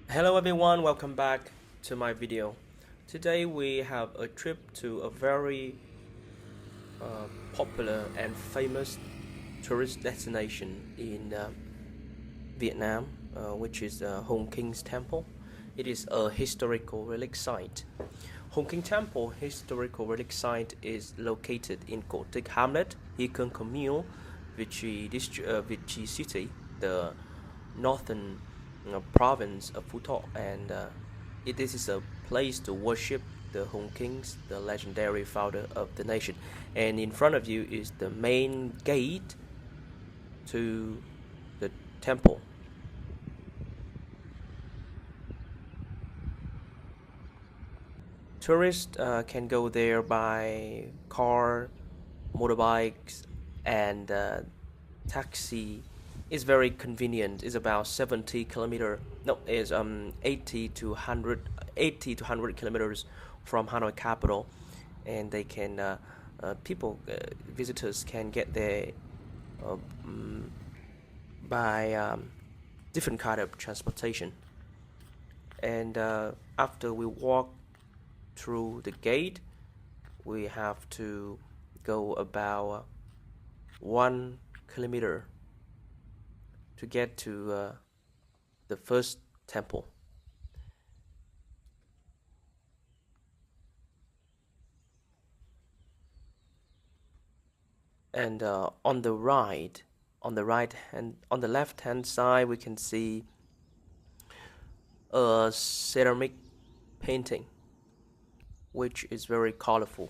Hello everyone, welcome back to my video. Today we have a trip to a very popular and famous tourist destination in Vietnam, which is Hong King's Temple. It is a historical relic site. Hong King Temple historical relic site is located in Co Tích Hamlet, Hy Cương Commune, Vichy City, the northern province of Phú Thọ, and this is a place to worship the Hong Kings, the legendary founder of the nation. And in front of you is the main gate to the temple. Tourists can go there by car, motorbikes, and taxi. Is very convenient. It's about 70 kilometer. No, it's 80 to 100 kilometers from Hanoi capital, and they can visitors can get there uh, mm, by different kind of transportation. And after we walk through the gate, we have to go about 1 kilometer to get to the first temple. And on the left hand side, we can see a ceramic painting, which is very colorful,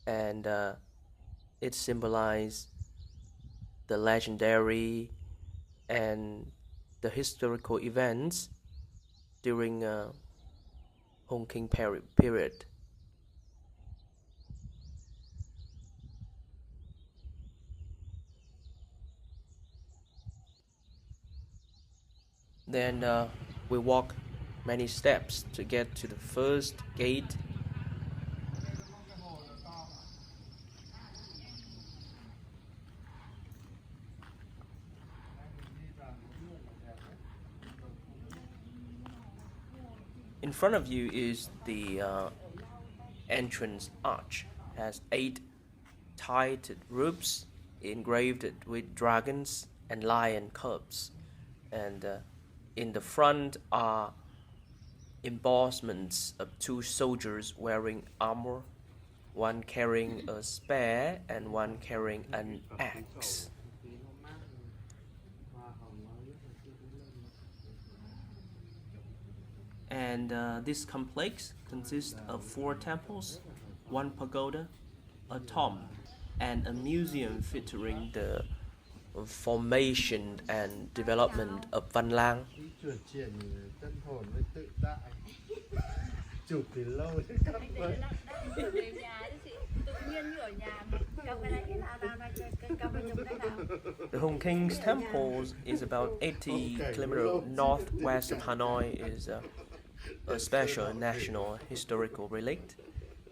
and it symbolizes the legendary and the historical events during Hong King period. Then we walk many steps to get to the first gate. In front of you is the entrance arch. It has 8 tiled roofs engraved with dragons and lion cubs, and in the front are embossments of 2 soldiers wearing armor, one carrying a spear and one carrying an axe. And this complex consists of 4 temples, 1 pagoda, a tomb, and a museum featuring the formation and development of Văn Lang. The Hong King's temples is about 80 kilometers northwest of Hanoi. Is a special national historical relic.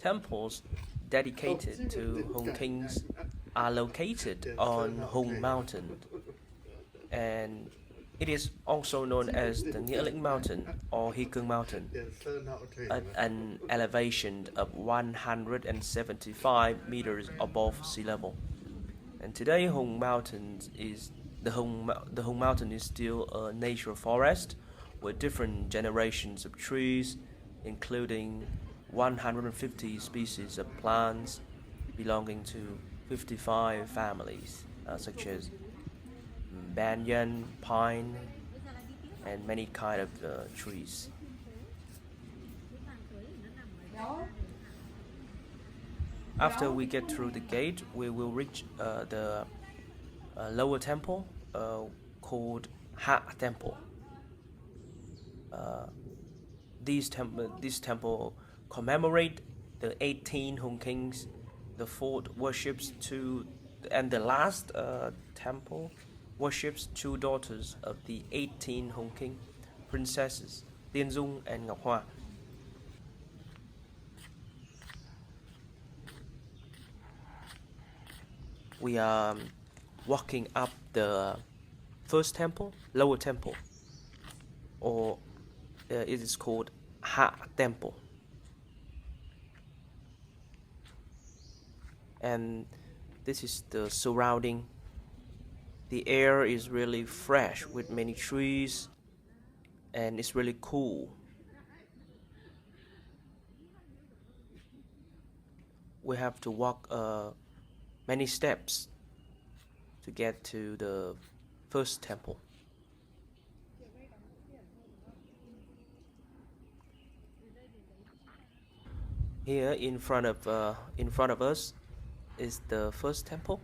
Temples dedicated to Hong Kings are located on Hung Mountain, and it is also known as the Nghĩa Lĩnh Mountain or Hy Cương Mountain, at an elevation of 175 meters above sea level. And today, Hung Mountain is the Hung Mountain is still a natural forest with different generations of trees, including 150 species of plants belonging to 55 families, such as banyan, pine, and many kind of trees. After we get through the gate, we will reach the lower temple called Ha Temple. This temple commemorate the 18 Hong Kings. The fourth worships 2, and the last temple worships 2 daughters of the 18 Hong King princesses, Tiên Dung and Ngọc Hoa. We are walking up the first temple, lower temple. or it is called Ha Temple. And this is the surrounding. The air is really fresh with many trees, and it's really cool. We have to walk many steps to get to the first temple. Here in front of us is the first temple.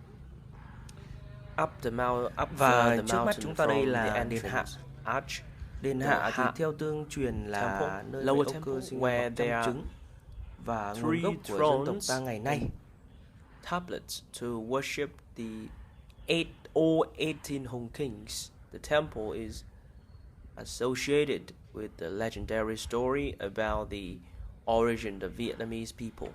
Up the Và the trước mắt mountain chúng ta đây from the là đền Hạ. entrance arch. Đền The Hạ thì Hạ theo tương truyền là temple, nơi lower Âu temple, Cơ sinh where hoạt there trăm are trứng và nguồn three gốc của dân tộc thrones ta ngày nay. tablets to worship all 18 Hùng Kings. The temple is associated with the legendary story about the origin of Vietnamese people.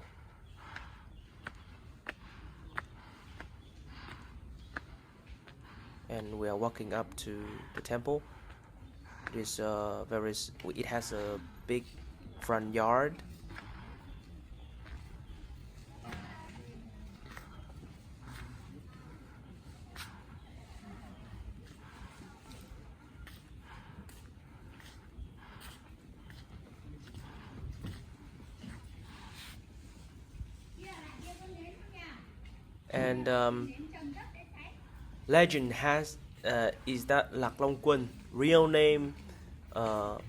And we are walking up to the temple. It has a big front yard. And legend is that Lạc Long Quân real name Lạc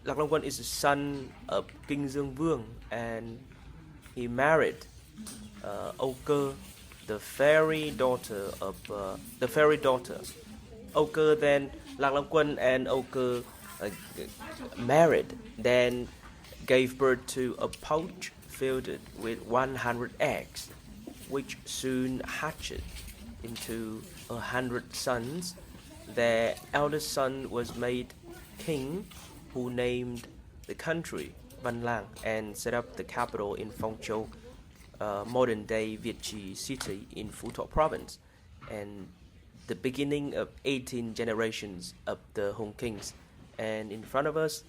Long Quân is the son of King Dương Vương, and he married Âu Cơ, the fairy daughter. Âu Cơ, then Lạc Long Quân and Âu Cơ married, then gave birth to a pouch filled with 100 eggs, which soon hatched into 100 sons. Their eldest son was made king, who named the country Văn Lang and set up the capital in Phong Châu, modern-day Việt Trì city in Phú Thọ province, and the beginning of 18 generations of the Hùng Kings. And in front of us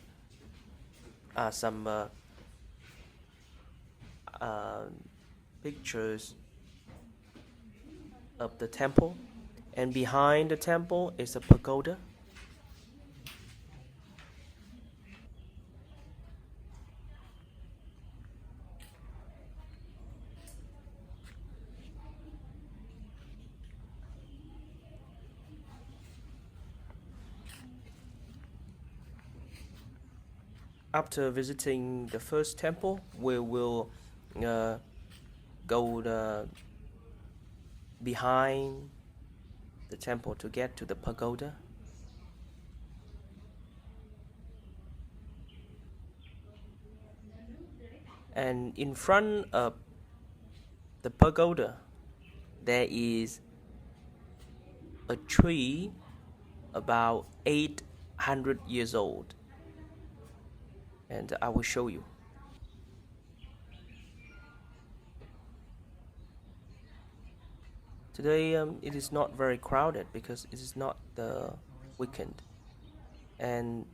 are some pictures of the temple, and behind the temple is a pagoda. After visiting the first temple, we will go behind the temple to get to the pagoda. And in front of the pagoda, there is a tree about 800 years old, and I will show you. Today it is not very crowded because it is not the weekend, and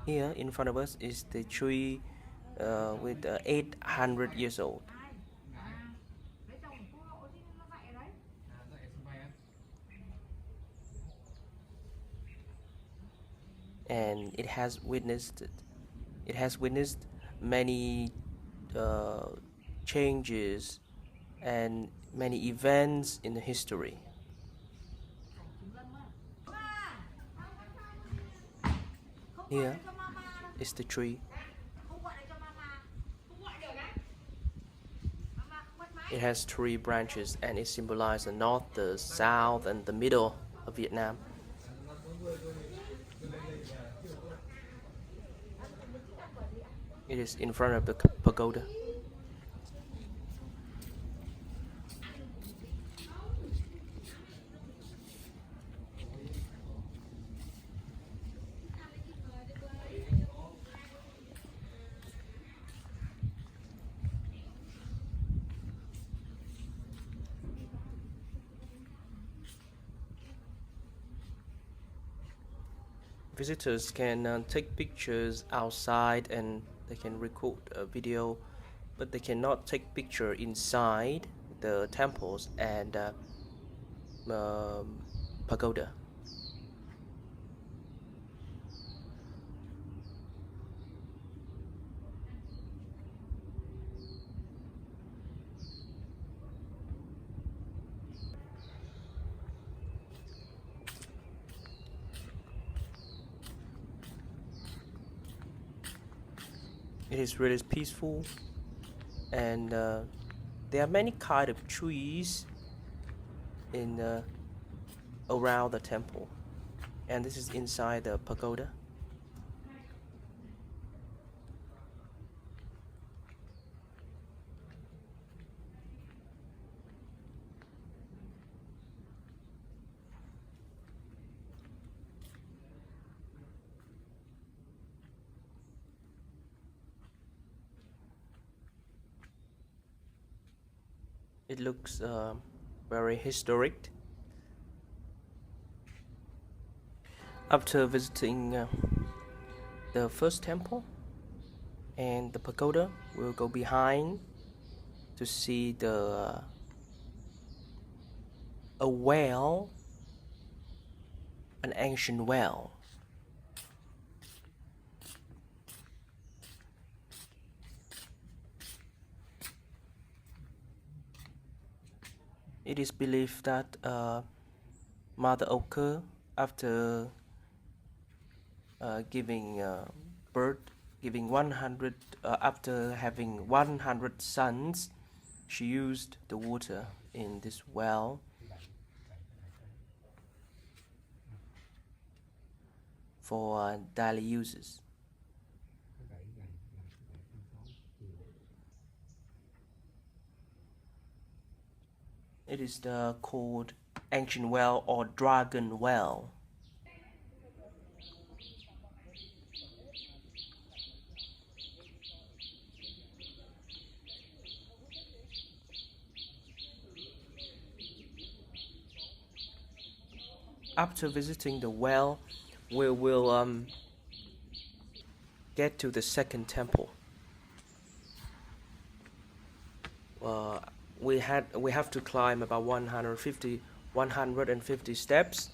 here in front of us is the tree with 800 years old. And it has witnessed many changes and many events in the history. Here is the tree. It has 3 branches, and it symbolizes the north, the south, and the middle of Vietnam. It is in front of the pagoda. Visitors can take pictures outside and they can record a video, but they cannot take picture inside the temples and pagoda. It is really peaceful, and there are many kind of trees in around the temple, and this is inside the pagoda. It looks very historic. After visiting the first temple and the pagoda, we'll go behind to see a well, an ancient well. It is believed that Mother Oka, after giving birth, giving 100, after having 100 sons, she used the water in this well for daily uses. It is called ancient well or dragon well. After visiting the well, we will get to the second temple. We have to climb about 150 steps,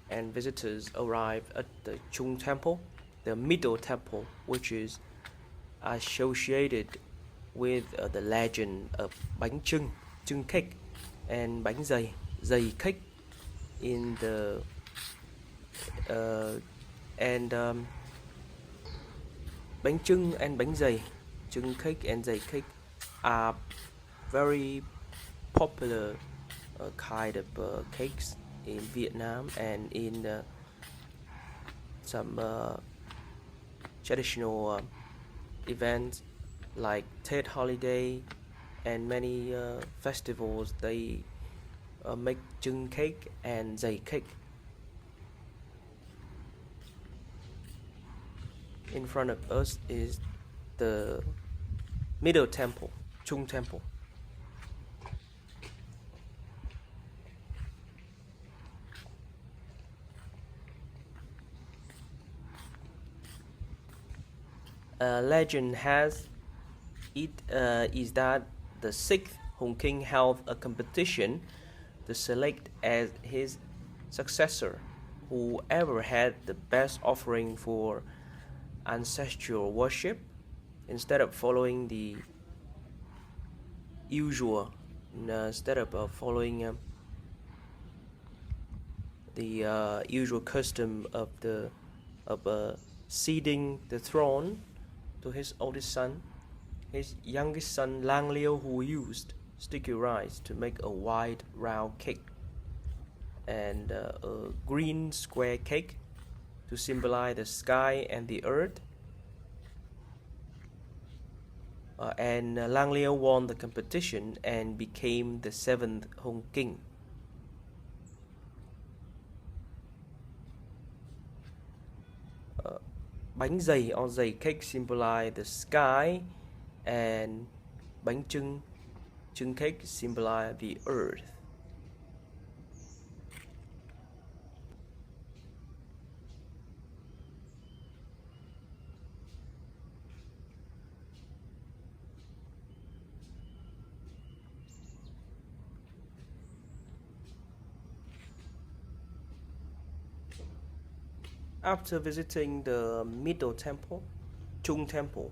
and visitors arrive at the Chung Temple, the middle temple, which is associated with the legend of bánh chưng, chưng cake, and bánh dày, dày cake in the bánh chưng and bánh dày, chưng cake and dày cake are very popular kind of cakes in Vietnam and in some traditional events like Tết holiday and many festivals. They make chưng cake and dày cake. In front of us is the middle temple, Chung Temple. Legend has it is that the sixth Hùng King held a competition to select as his successor whoever had the best offering for ancestral worship. Instead of following the usual, the usual custom of ceding the throne to his oldest son, his youngest son Lang Liêu, who used sticky rice to make a white round cake and a green square cake to symbolize the sky and the earth. And Lang Liêu won the competition and became the seventh Hùng King. Bánh dày or dày cake symbolize the sky, and bánh chưng, chưng cake symbolize the earth. After visiting the Middle Temple, Chung Temple,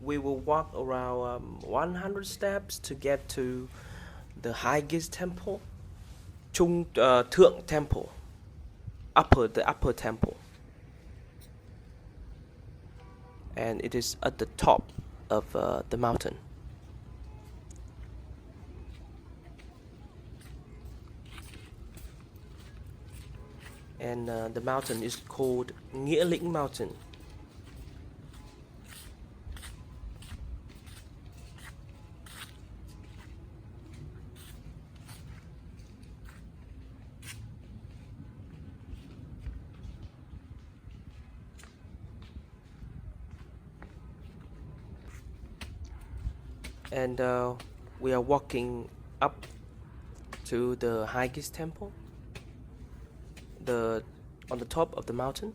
we will walk around 100 steps to get to the highest temple, Thượng Temple, the upper temple, and it is at the top of the mountain. And the mountain is called Nghĩa Lĩnh Mountain. And we are walking up to the highest temple, on the top of the mountain,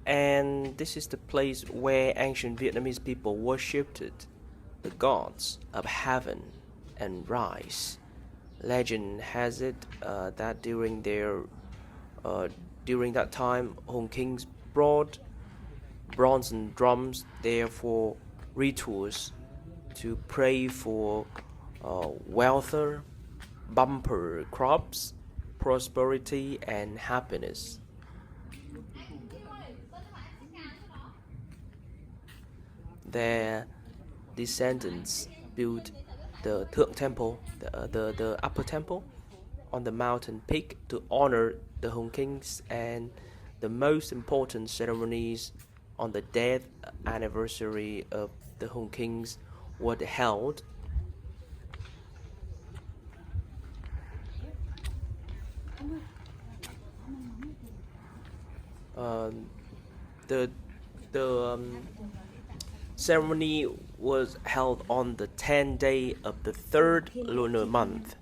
and this is the place where ancient Vietnamese people worshipped the gods of heaven and rise. Legend has it that during that time, Hong Kings brought bronze drums there for rituals to pray for wealthier, bumper crops, prosperity, and happiness. Their descendants built the Thượng Temple, the upper temple, on the mountain peak to honor the Hong Kings, and the most important ceremonies on the death anniversary of the Hong Kings were held. The ceremony was held on the 10th day of the third lunar month.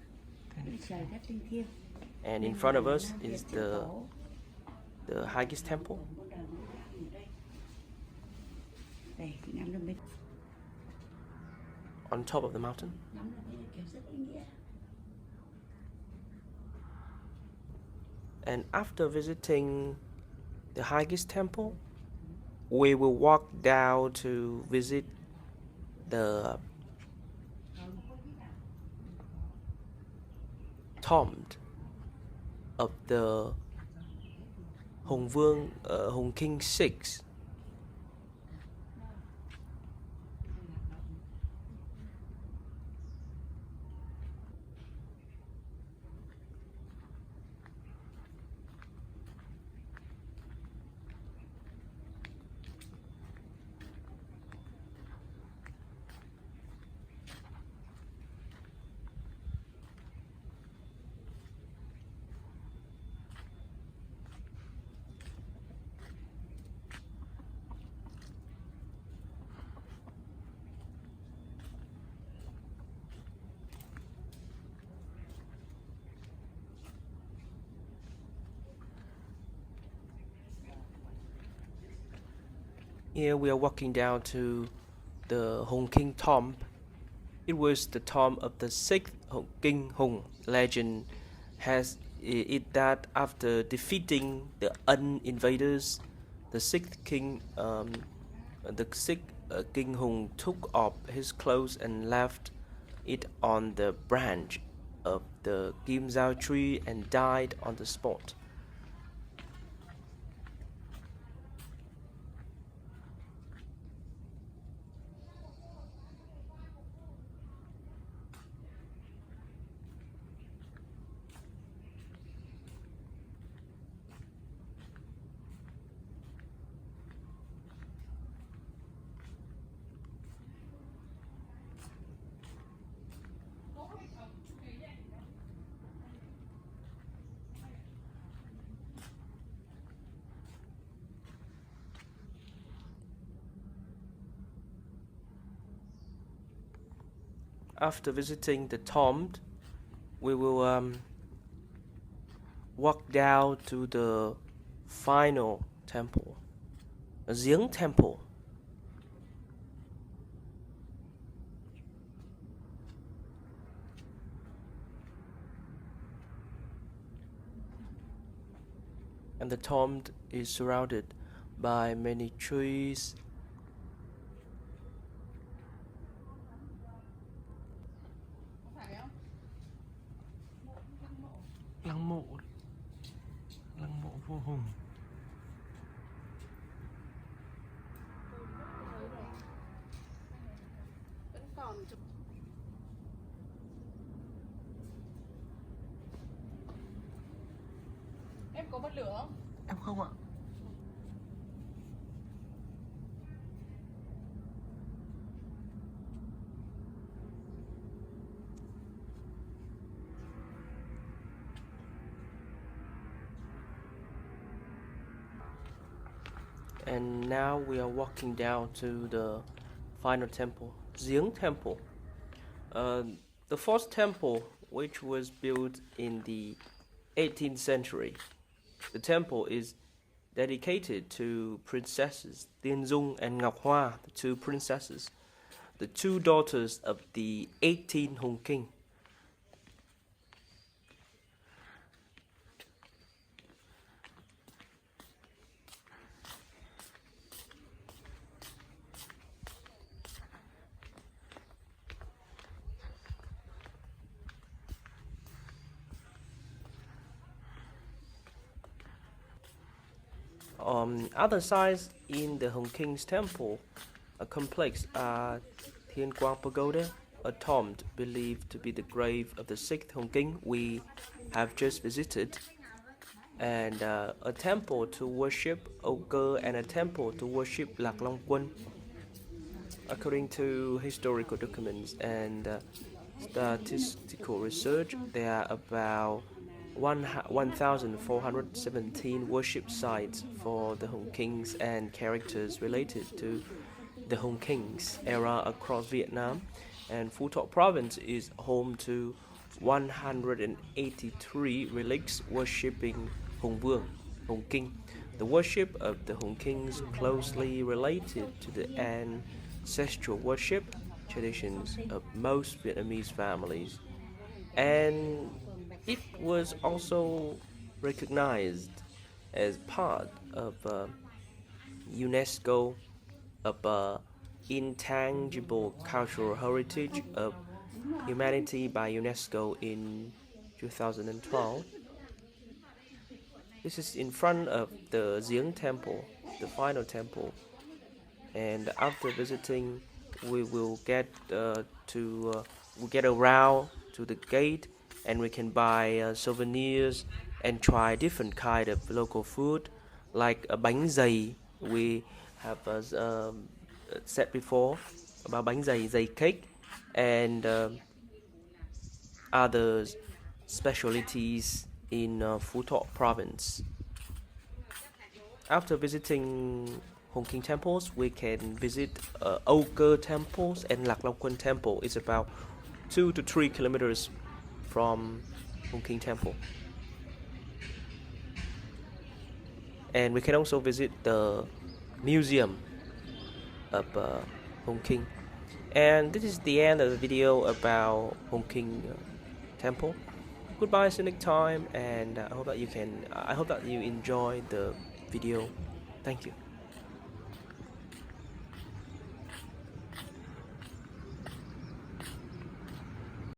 And in front of us is the highest temple. On top of the mountain. And after visiting the highest temple, we will walk down to visit the tomb of the Hong King VI. Here we are walking down to the Hong King tomb. It was the tomb of the sixth King Hong. Legend has it that after defeating the Un invaders, the sixth King Hong took off his clothes and left it on the branch of the Kim Zao tree and died on the spot. After visiting the tomb, we will walk down to the final temple, Giếng Temple. And the tomb is surrounded by many trees. Lăng mộ. Lăng mộ vua Hùng. Em có bật lửa không? Em không ạ. And now we are walking down to the final temple, Giếng Temple. The first temple, which was built in the 18th century. The temple is dedicated to princesses Tiên Dung and Ngọc Hoa, the two princesses, the two daughters of the 18th Hùng King. Other sites in the Hùng King's temple, a complex are Thiên Quang Pagoda, a tomb believed to be the grave of the 6th Hùng King we have just visited, and a temple to worship Âu Cơ and a temple to worship Lạc Long Quân. According to historical documents and statistical research, there are about 1,417 worship sites for the Hùng Kings and characters related to the Hùng Kings era across Vietnam, and Phu Thọ province is home to 183 relics worshipping Hùng Vương, Hùng King. The worship of the Hùng Kings closely related to the ancestral worship traditions of most Vietnamese families, and it was also recognized as part of UNESCO of intangible cultural heritage of humanity by UNESCO in 2012. This is in front of the Giếng Temple, the final temple, and after visiting, we will get around to the gate, and we can buy souvenirs and try different kind of local food like bánh dày. We have said before about bánh dày cake, and other specialties in Phu Thọ province. After visiting Hùng King temples, we can visit Âu Cơ temples and Lạc Long Quân temple. It's about 2 to 3 kilometers from Hùng King temple. And we can also visit the museum of Hùng King. And this is the end of the video about Hùng King temple. Goodbye, see you next time, and I hope that you enjoy the video. Thank you.